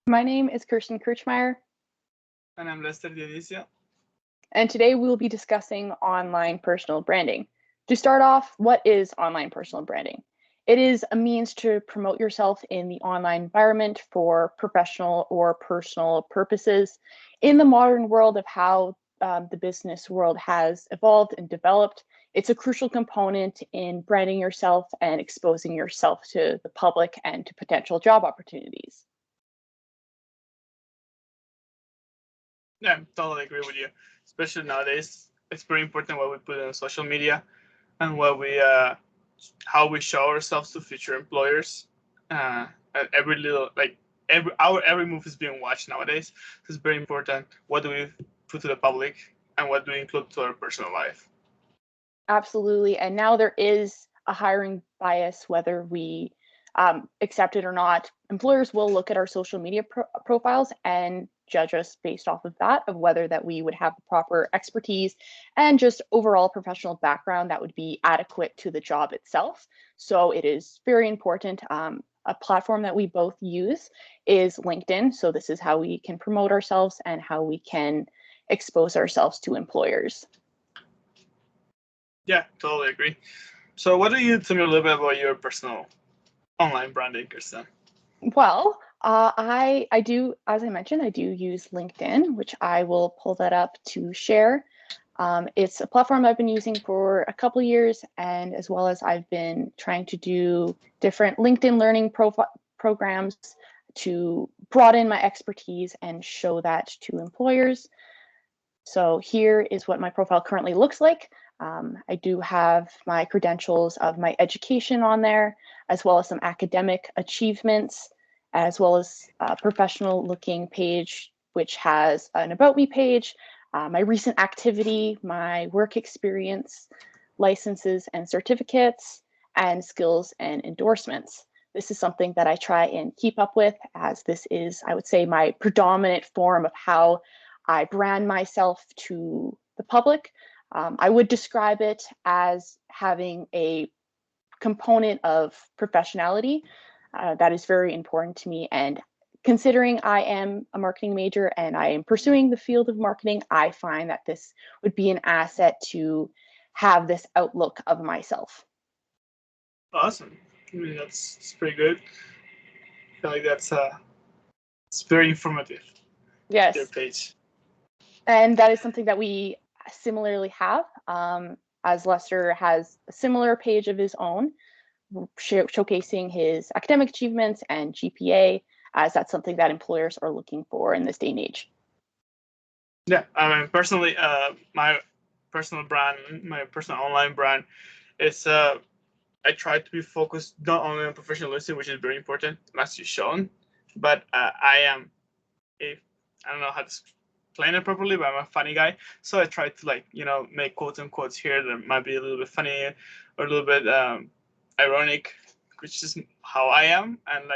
My name is Kirsten Kirchmeier, And I'm Lester Dionisio. and today we will be discussing online personal branding. To start off, what is online personal branding? It is a means to promote yourself in the online environment for professional or personal purposes. In the modern world of how the business world has evolved and developed, it's a crucial component in branding yourself and exposing yourself to the public and to potential job opportunities. Yeah, I totally agree with you. Especially nowadays, it's very important what we put on social media and how we show ourselves to future employers. And every little like every move is being watched nowadays. So it's very important. What do we put to the public and what do we include to our personal life? Absolutely. And now there is a hiring bias, whether we accept it or not. Employers will look at our social media profiles and judge us based off of that, of whether that we would have the proper expertise and just overall professional background that would be adequate to the job itself. So it is very important. A platform that we both use is LinkedIn. So this is how we can promote ourselves and how we can expose ourselves to employers. Yeah, totally agree. So what do you tell me a little bit about your personal online branding, Kristen? Well, I do, as I mentioned, I do use LinkedIn, which I will pull that up to share. It's a platform I've been using for a couple of years, and as well as I've been trying to do different LinkedIn learning programs to broaden my expertise and show that to employers. So here is what my profile currently looks like. I do have my credentials of my education on there, as well as some academic achievements, as well as a professional looking page, which has an About Me page, my recent activity, my work experience, licenses and certificates, and skills and endorsements. This is something that I try and keep up with, as this is, I would say, my predominant form of how I brand myself to the public. I would describe it as having a component of professionality that is very important to me. And considering I am a marketing major and I am pursuing the field of marketing, I find that this would be an asset to have this outlook of myself. Awesome. I mean, that's pretty good. I feel like it's very informative. Your Yes. page. And that is something that we similarly have, as Lester has a similar page of his own showcasing his academic achievements and GPA, as that's something that employers are looking for in this day and age. Yeah, I mean, personally, my personal brand, my personal online brand, is I try to be focused not only on professionalism, which is very important, as you've shown, but I am a I don't know how to explain it properly, but I'm a funny guy, so I try to make quotes and quotes here that might be a little bit funny or a little bit ironic, which is how I am, and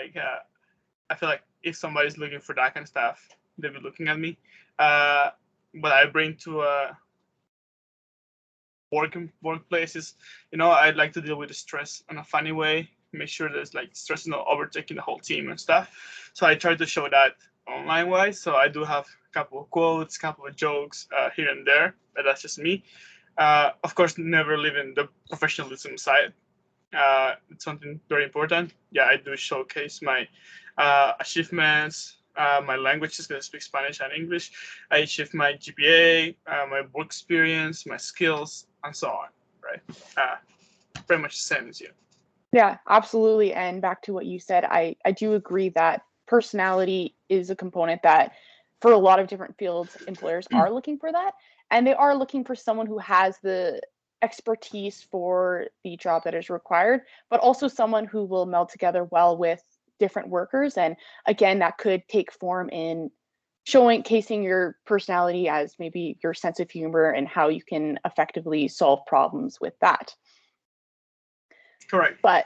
I feel like if somebody's looking for that kind of stuff, they'll be looking at me. Uh, what I bring to workplaces, I'd like to deal with the stress in a funny way. Make sure there's like stress is not overtaking the whole team and stuff. So I try to show that online wise. So I do have a couple of quotes, a couple of jokes here and there, but that's just me. Of course, never leaving the professionalism side. It's something very important. Yeah, I do showcase my achievements, my languages, because I speak Spanish and English. I achieved my GPA, my work experience, my skills, and so on. Right? Uh, Pretty much the same as you. Yeah, absolutely. And back to what you said, I do agree that personality is a component that for a lot of different fields, employers are looking for that. And they are looking for someone who has the expertise for the job that is required, but also someone who will meld together well with different workers. And again, that could take form in showing casing your personality as maybe your sense of humor and how you can effectively solve problems with that. Correct. But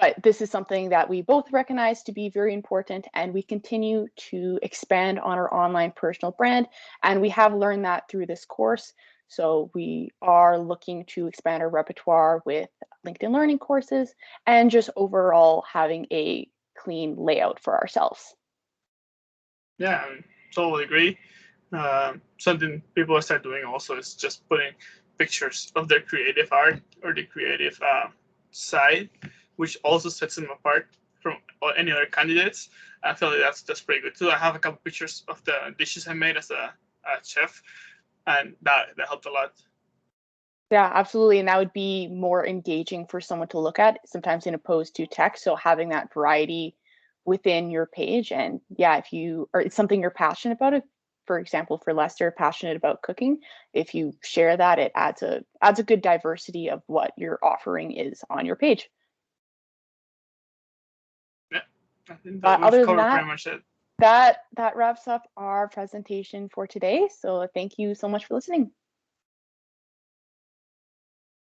but this is something that we both recognize to be very important, and we continue to expand on our online personal brand, and we have learned that through this course. So we are looking to expand our repertoire with LinkedIn learning courses and just overall having a clean layout for ourselves. Yeah, I totally agree. Something people start doing also is just putting pictures of their creative art or the creative side, which also sets them apart from any other candidates. I feel like that's pretty good too. I have a couple pictures of the dishes I made as a chef, and that helped a lot. Yeah, absolutely. And that would be more engaging for someone to look at, sometimes in opposed to text. So having that variety within your page. And yeah, if you or it's something you're passionate about, if, for example, for Lester, passionate about cooking, if you share that, it adds a good diversity of what your offering is on your page. Yeah, I think that But we've other than covered that, pretty much it. that wraps up our presentation for today. So thank you so much for listening.